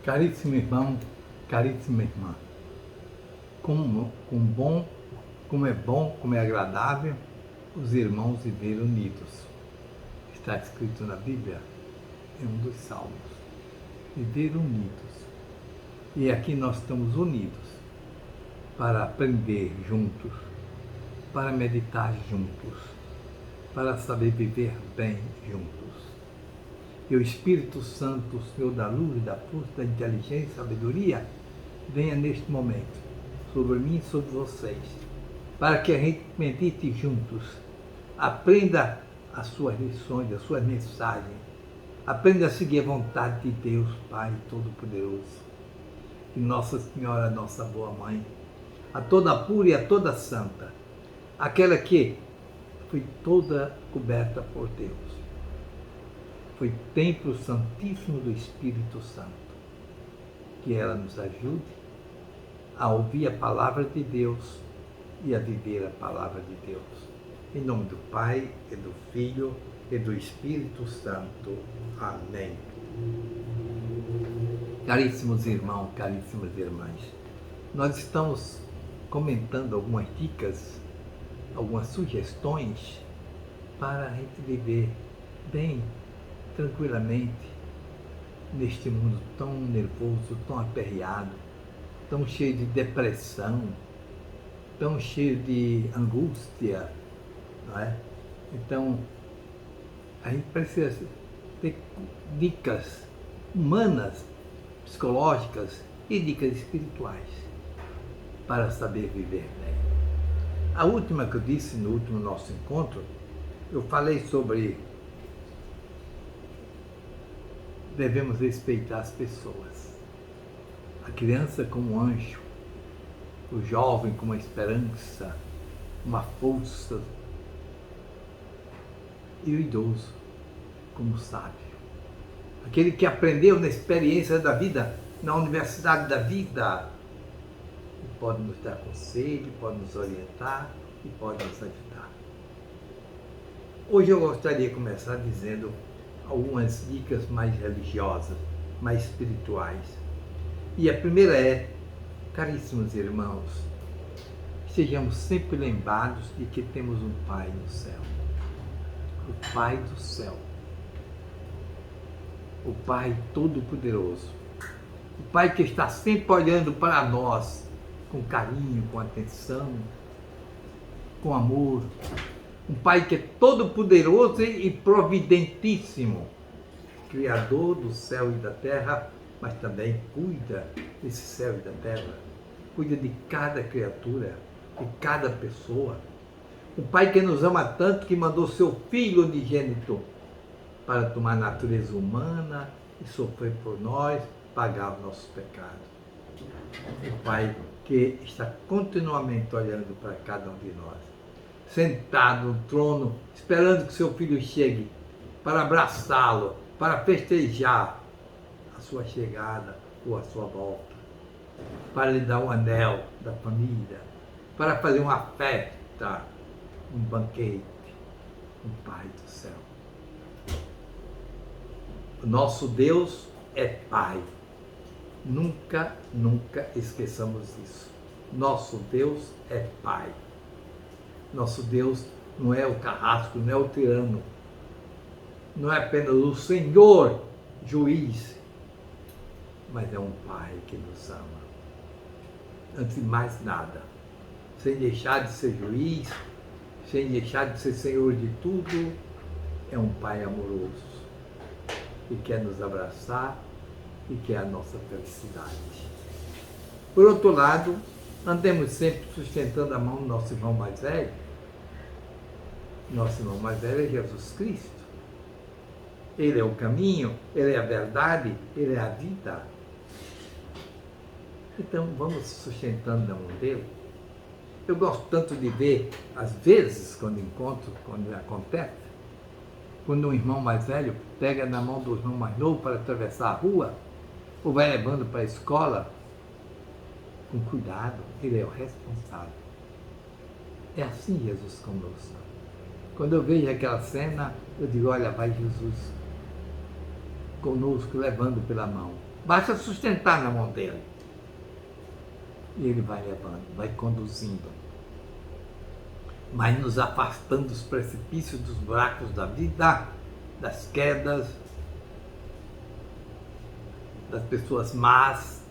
Caríssimo irmão, caríssima irmã, como é bom, como é agradável os irmãos viver unidos. Está escrito na Bíblia, em um dos salmos, viver unidos. E aqui nós estamos unidos para aprender juntos, para meditar juntos, para saber viver bem juntos. E o Espírito Santo, o Senhor da luz, da força, da inteligência, sabedoria, venha neste momento sobre mim e sobre vocês, para que a gente medite juntos, aprenda as suas lições, as suas mensagens, aprenda a seguir a vontade de Deus, Pai Todo-Poderoso, e Nossa Senhora, nossa boa mãe, a toda pura e a toda santa, aquela que foi toda coberta por Deus. Foi templo santíssimo do Espírito Santo. Que ela nos ajude a ouvir a palavra de Deus e a viver a palavra de Deus. Em nome do Pai, e do Filho, e do Espírito Santo. Amém. Caríssimos irmãos, caríssimas irmãs, nós estamos comentando algumas dicas, algumas sugestões para a gente viver bem, tranquilamente, neste mundo tão nervoso, tão aperreado, tão cheio de depressão, tão cheio de angústia, não é? Então, a gente precisa ter dicas humanas, psicológicas e dicas espirituais para saber viver bem. A última que eu disse no último nosso encontro, eu falei sobre devemos respeitar as pessoas. A criança como um anjo, o jovem como uma esperança, uma força, e o idoso como sábio. Aquele que aprendeu na experiência da vida, na universidade da vida, e pode nos dar conselho, pode nos orientar e pode nos ajudar. Hoje eu gostaria de começar dizendo algumas dicas mais religiosas, mais espirituais. E a primeira é, caríssimos irmãos, sejamos sempre lembrados de que temos um Pai no céu. O Pai do céu. O Pai Todo-Poderoso. O Pai que está sempre olhando para nós com carinho, com atenção, com amor. Um Pai que é todo-poderoso e providentíssimo, Criador do céu e da terra, mas também cuida desse céu e da terra, cuida de cada criatura, de cada pessoa. Um Pai que nos ama tanto que mandou seu Filho unigênito para tomar a natureza humana e sofrer por nós, pagar os nossos pecados. Um Pai que está continuamente olhando para cada um de nós, sentado no trono, esperando que seu filho chegue para abraçá-lo, para festejar a sua chegada ou a sua volta, para lhe dar um anel da família, para fazer uma festa, um banquete, um Pai do céu. O nosso Deus é Pai. Nunca, nunca esqueçamos isso. Nosso Deus é Pai. Nosso Deus não é o carrasco, não é o tirano, não é apenas o Senhor juiz, mas é um Pai que nos ama. Antes de mais nada, sem deixar de ser juiz, sem deixar de ser Senhor de tudo, é um Pai amoroso que quer nos abraçar e quer a nossa felicidade. Por outro lado, andemos sempre sustentando a mão do nosso irmão mais velho. Nosso irmão mais velho é Jesus Cristo. Ele é o caminho, Ele é a verdade, Ele é a vida. Então, vamos sustentando a mão dele. Eu gosto tanto de ver, às vezes, quando acontece, quando um irmão mais velho pega na mão do irmão mais novo para atravessar a rua, ou vai levando para a escola, com cuidado, ele é o responsável. É assim Jesus conosco. Quando eu vejo aquela cena, eu digo, olha, vai Jesus conosco, levando pela mão, Basta sustentar na mão dele. E ele vai levando, vai conduzindo. Vai nos afastando dos precipícios, dos buracos da vida, das quedas, das pessoas más,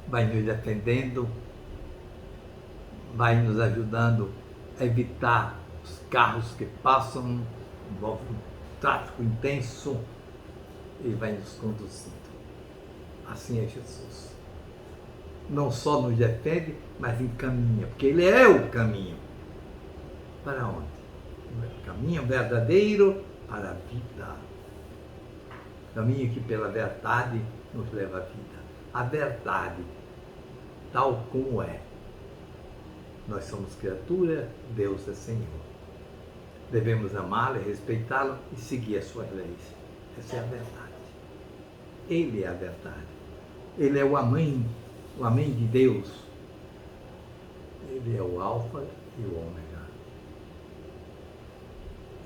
vai nos defendendo, vai nos ajudando a evitar os carros que passam, envolve um tráfego intenso, ele vai nos conduzindo. Assim é Jesus. Não só nos defende, mas encaminha, porque Ele é o caminho. Para onde? O caminho verdadeiro para a vida. Caminho que pela verdade nos leva à vida. A verdade, tal como é. Nós somos criatura, Deus é Senhor. Devemos amá-lo e respeitá-lo e seguir as suas leis. Essa é a verdade. Ele é a verdade. Ele é o Amém de Deus. Ele é o Alfa e o Ômega.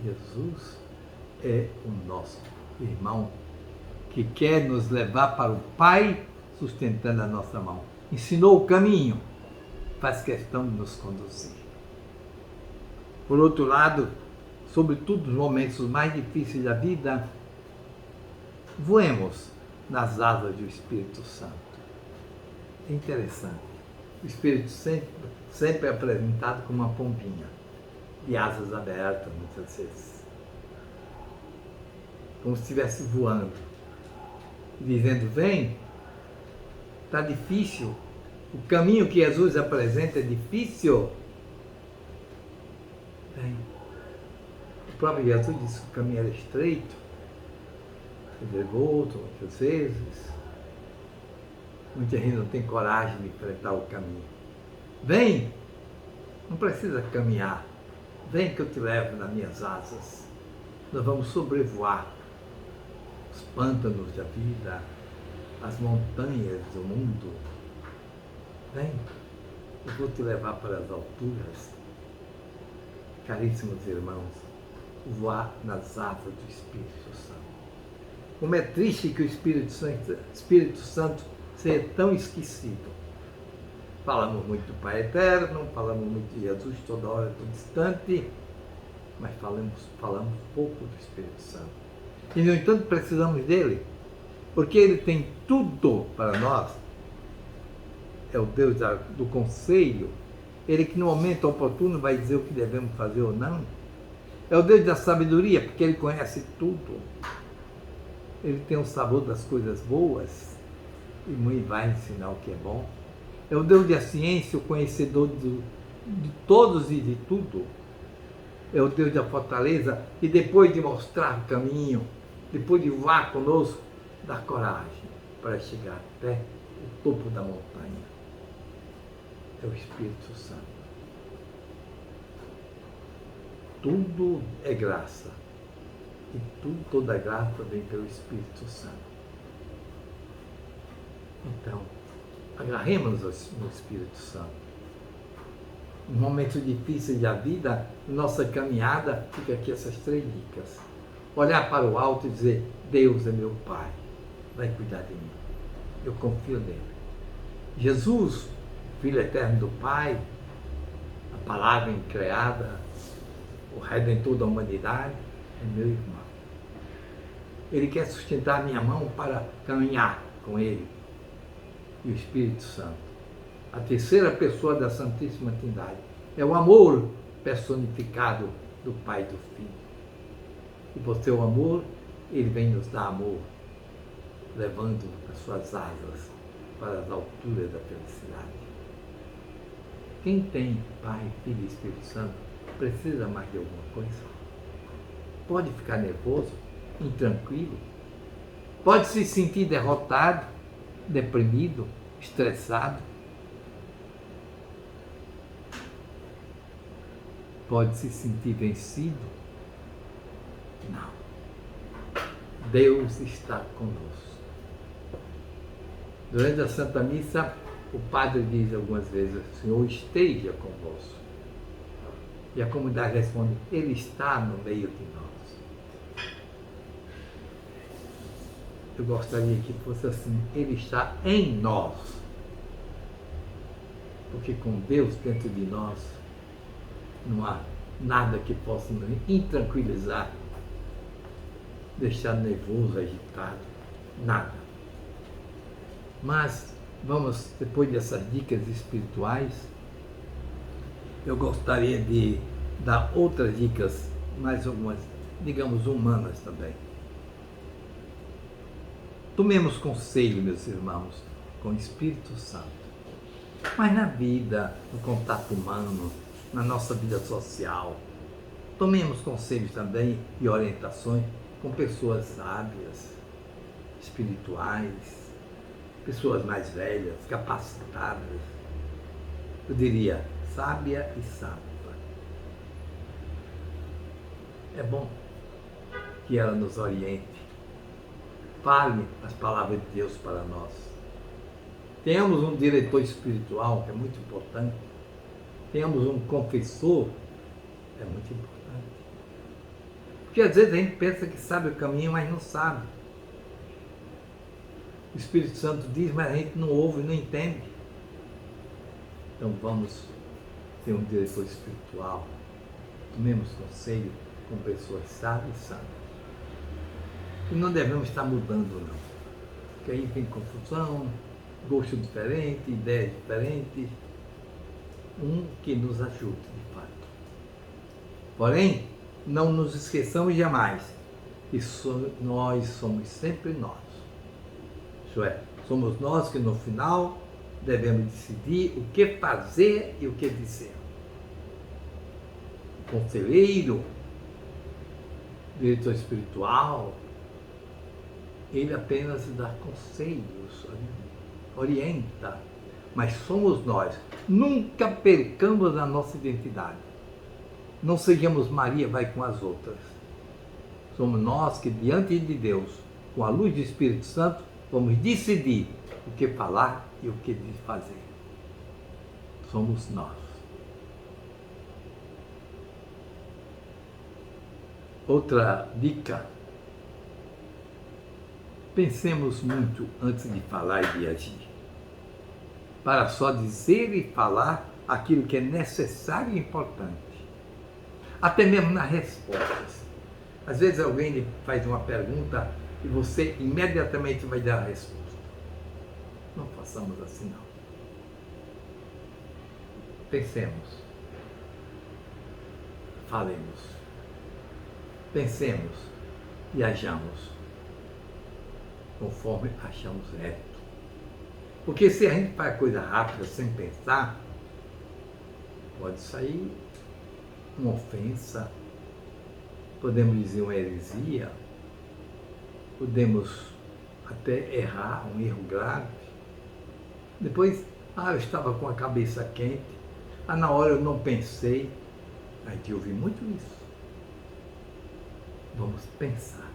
Jesus é o nosso irmão que quer nos levar para o Pai, sustentando a nossa mão. Ensinou o caminho, faz questão de nos conduzir. Por outro lado, sobretudo nos momentos mais difíceis da vida, voemos nas asas do Espírito Santo. É interessante. O Espírito sempre é apresentado como uma pombinha, de asas abertas, muitas vezes. Como se estivesse voando, dizendo, vem, está difícil, o caminho que Jesus apresenta é difícil. Vem. O próprio Jesus disse que o caminho era estreito, revolto, muitas vezes. Muita gente não tem coragem de enfrentar o caminho. Vem, não precisa caminhar. Vem que eu te levo nas minhas asas. Nós vamos sobrevoar os pântanos da vida, as montanhas do mundo. Vem, eu vou te levar para as alturas. Caríssimos irmãos, voar nas asas do Espírito Santo. Como é triste que o Espírito Santo seja tão esquecido. Falamos muito do Pai Eterno, falamos muito de Jesus toda hora, todo instante, mas falamos pouco do Espírito Santo. E, no entanto, precisamos dele, porque ele tem tudo para nós. É o Deus do conselho, ele que no momento oportuno vai dizer o que devemos fazer ou não. É o Deus da sabedoria, porque ele conhece tudo. Ele tem o sabor das coisas boas e vai ensinar o que é bom. É o Deus da ciência, o conhecedor de todos e de tudo. É o Deus da fortaleza e depois de mostrar o caminho, depois de voar conosco, dá coragem para chegar até o topo da montanha. É o Espírito Santo. Tudo é graça. E toda graça vem pelo Espírito Santo. Então, agarremos-nos no Espírito Santo. Em momentos difíceis da vida, nossa caminhada, fica aqui essas 3 dicas. Olhar para o alto e dizer, Deus é meu Pai, vai cuidar de mim. Eu confio nele. Jesus, Filho eterno do Pai, a palavra increada, o Redentor da humanidade, é meu irmão. Ele quer sustentar a minha mão para caminhar com ele. E o Espírito Santo, a terceira pessoa da Santíssima Trindade, é o amor personificado do Pai e do Filho. E por seu amor, ele vem nos dar amor, levando as suas asas para as alturas da felicidade. Quem tem Pai, Filho e Espírito Santo precisa mais de alguma coisa? Pode ficar nervoso, intranquilo, pode se sentir derrotado, deprimido, estressado, pode se sentir vencido. Não. Deus está conosco. Durante a Santa Missa, o padre diz algumas vezes, o Senhor esteja convosco. E a comunidade responde, Ele está no meio de nós. eu gostaria que fosse assim, Ele está em nós. Porque com Deus dentro de nós, não há nada que possa nos intranquilizar, deixar nervoso, agitado, nada. Mas vamos, depois dessas dicas espirituais, eu gostaria de dar outras dicas, mais algumas, digamos, humanas também. Tomemos conselho, meus irmãos, com o Espírito Santo. Mas na vida, no contato humano, na nossa vida social, tomemos conselhos também e orientações com pessoas sábias, espirituais, pessoas mais velhas, capacitadas. Eu diria, sábia e sábia. É bom que ela nos oriente, fale as palavras de Deus para nós. Tenhamos um diretor espiritual, que é muito importante. Tenhamos um confessor, é muito importante. Porque às vezes a gente pensa que sabe o caminho, mas não sabe. O Espírito Santo diz, mas a gente não ouve, não entende. Então vamos ter um diretor espiritual. Tomemos conselho com pessoas sábias e sábias. E não devemos estar mudando, não. Porque aí tem confusão, gosto diferente, ideias diferentes. Um que nos ajude, de fato. Porém, não nos esqueçamos jamais que nós somos sempre nós. Isso é, somos nós que no final devemos decidir o que fazer e o que dizer. O conselheiro, diretor espiritual, ele apenas dá conselhos, orienta, mas somos nós. Nunca percamos a nossa identidade. Não sejamos Maria, vai com as outras. Somos nós que, diante de Deus, com a luz do Espírito Santo, vamos decidir o que falar e o que fazer. Somos nós. Outra dica: pensemos muito antes de falar e de agir, para só dizer e falar aquilo que é necessário e importante. Até mesmo nas respostas. Às vezes alguém lhe faz uma pergunta e você imediatamente vai dar a resposta. Não façamos assim, não. Pensemos. Falemos. Pensemos e hajamos conforme achamos reto. Porque se a gente faz coisa rápida, sem pensar, pode sair uma ofensa, podemos dizer uma heresia, podemos até errar, um erro grave. Depois, eu estava com a cabeça quente, na hora eu não pensei. A gente ouve muito isso. Vamos pensar.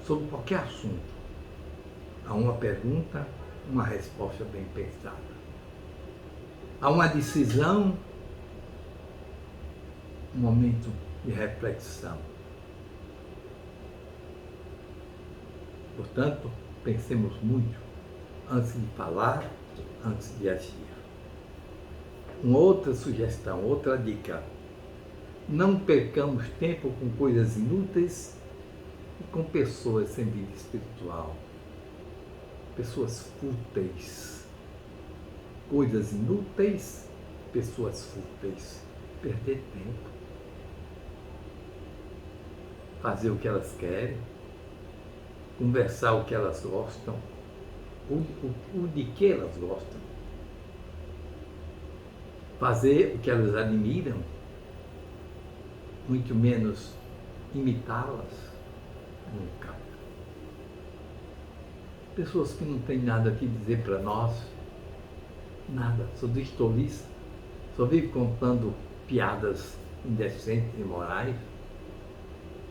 Sobre qualquer assunto, há uma pergunta, uma resposta bem pensada. Há uma decisão, um momento de reflexão. Portanto, pensemos muito antes de falar, antes de agir. Uma outra sugestão, outra dica: não percamos tempo com coisas inúteis e com pessoas sem vida espiritual. Pessoas fúteis. Coisas inúteis, pessoas fúteis. Perder tempo. Fazer o que elas querem. Conversar o que elas gostam. O de que elas gostam. Fazer o que elas admiram. Muito menos imitá-las. Nunca. Pessoas que não têm nada a dizer para nós. Nada, só diz tolice. Só vive contando piadas indecentes e imorais.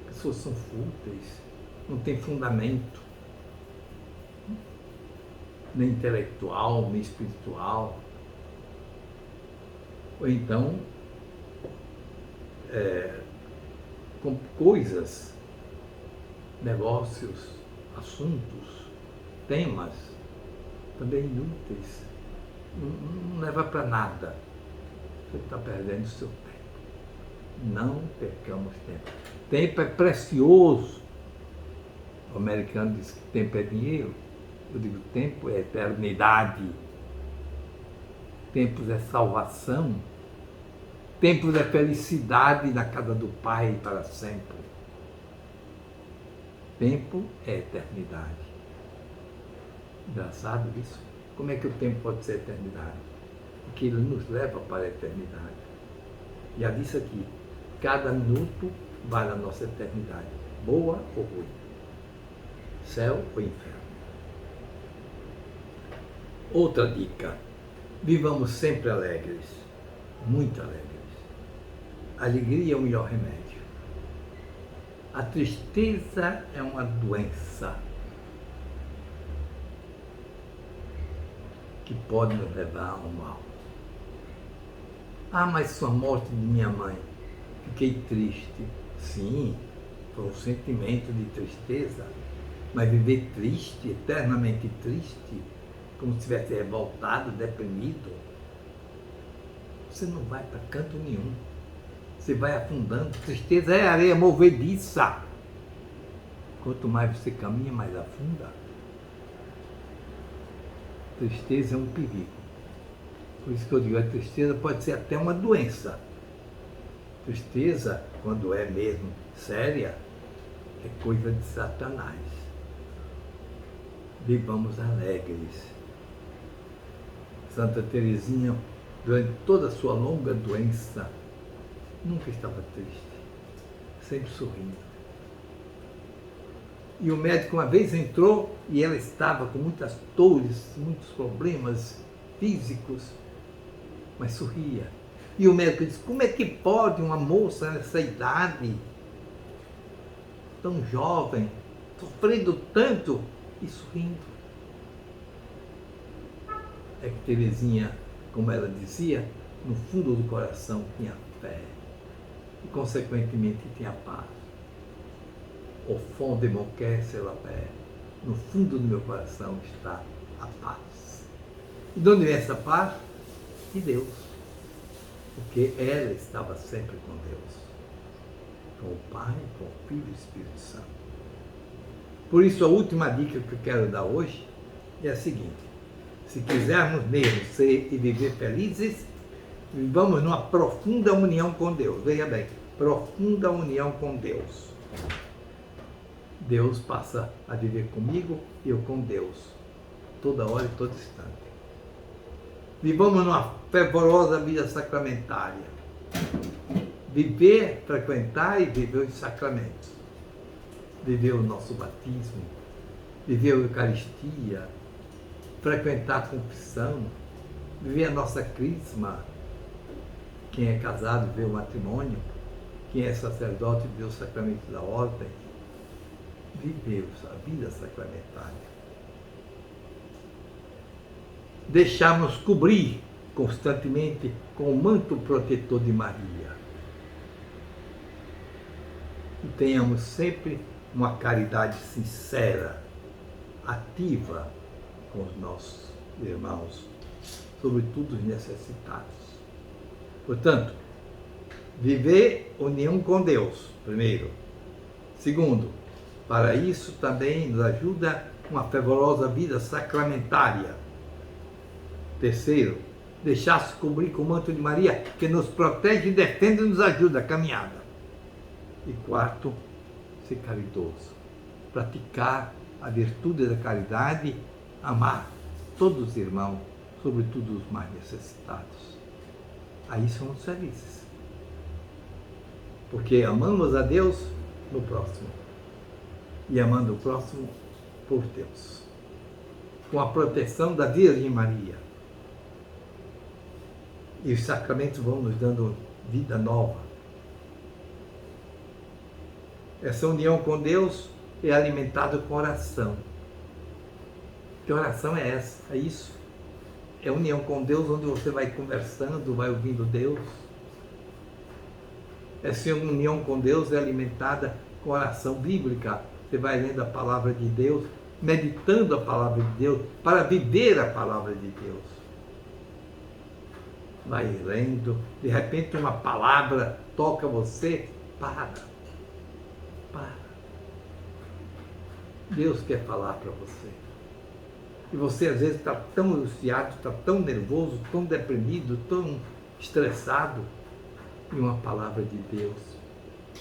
Pessoas são fúteis, não tem fundamento, nem intelectual, nem espiritual. Ou então, com coisas, negócios, assuntos, temas também inúteis. Não leva para nada. Você está perdendo o seu tempo. Não percamos tempo. Tempo é precioso. O americano diz que tempo é dinheiro. Eu digo, tempo é eternidade. Tempos é salvação. Tempos é felicidade na casa do Pai para sempre. Tempo é eternidade. Engraçado isso. Como é que o tempo pode ser eternidade? Porque ele nos leva para a eternidade. Já disse aqui, cada minuto vale a nossa eternidade. Boa ou ruim. Céu ou inferno. Outra dica. Vivamos sempre alegres. Muito alegres. A alegria é o melhor remédio. A tristeza é uma doença que pode nos levar ao mal. Ah, mas com a morte de minha mãe, fiquei triste. Sim, foi um sentimento de tristeza, mas viver triste, eternamente triste, como se estivesse revoltado, deprimido, você não vai para canto nenhum. Você vai afundando. Tristeza é areia movediça. Quanto mais você caminha, mais afunda. Tristeza é um perigo. Por isso que eu digo, a tristeza pode ser até uma doença. Tristeza, quando é mesmo séria, é coisa de Satanás. Vivamos alegres. Santa Teresinha, durante toda a sua longa doença, nunca estava triste, sempre sorrindo. E o médico uma vez entrou e ela estava com muitas dores, muitos problemas físicos, mas sorria. E o médico disse, como é que pode uma moça nessa idade, tão jovem, sofrendo tanto e sorrindo? É que Teresinha, como ela dizia, no fundo do coração tinha fé. E, consequentemente, tinha paz. Au fond de mon cœur, c'est la paix. No fundo do meu coração está a paz. E de onde vem essa paz? De Deus. Porque ela estava sempre com Deus. Com o Pai, com o Filho e o Espírito Santo. Por isso, a última dica que eu quero dar hoje é a seguinte. Se quisermos mesmo ser e viver felizes, vivamos numa profunda união com Deus. Veja bem, profunda união com Deus. Deus passa a viver comigo e eu com Deus, toda hora e todo instante. Vivamos numa fervorosa vida sacramentária. Viver, frequentar e viver os sacramentos. Viver o nosso batismo, viver a Eucaristia, frequentar a confissão, viver a nossa crisma. Quem é casado vê o matrimônio, quem é sacerdote vê o sacramento da ordem. Viver a vida sacramentária. Deixarmos cobrir constantemente com o manto protetor de Maria. E tenhamos sempre uma caridade sincera, ativa com os nossos irmãos, sobretudo os necessitados. Portanto, viver união com Deus, primeiro. Segundo, para isso também nos ajuda uma fervorosa vida sacramentária. Terceiro, deixar-se cobrir com o manto de Maria, que nos protege, defende e nos ajuda a caminhada. E quarto, ser caridoso. Praticar a virtude da caridade, amar todos os irmãos, sobretudo os mais necessitados. Aí somos felizes. Porque amamos a Deus no próximo. E amando o próximo por Deus. Com a proteção da Virgem Maria. E os sacramentos vão nos dando vida nova. Essa união com Deus é alimentada com oração. Que oração é essa? É isso. É união com Deus, onde você vai conversando, vai ouvindo Deus. Essa união com Deus é alimentada com oração bíblica. Você vai lendo a palavra de Deus, meditando a palavra de Deus, para viver a palavra de Deus. Vai lendo, de repente uma palavra toca você, para. Deus quer falar para você. E você às vezes está tão angustiado, está tão nervoso, tão deprimido, tão estressado, e uma palavra de Deus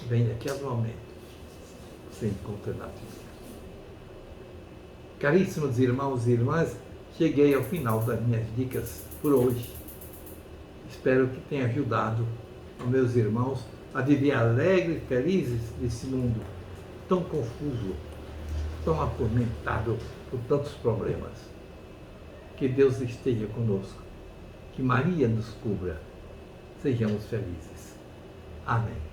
vem naquele momento, você encontra na Bíblia. Caríssimos irmãos e irmãs, cheguei ao final das minhas dicas por hoje. Espero que tenha ajudado os meus irmãos a viver alegres e felizes nesse mundo tão confuso, tão atormentado por tantos problemas. Que Deus esteja conosco, que Maria nos cubra. Sejamos felizes. Amém.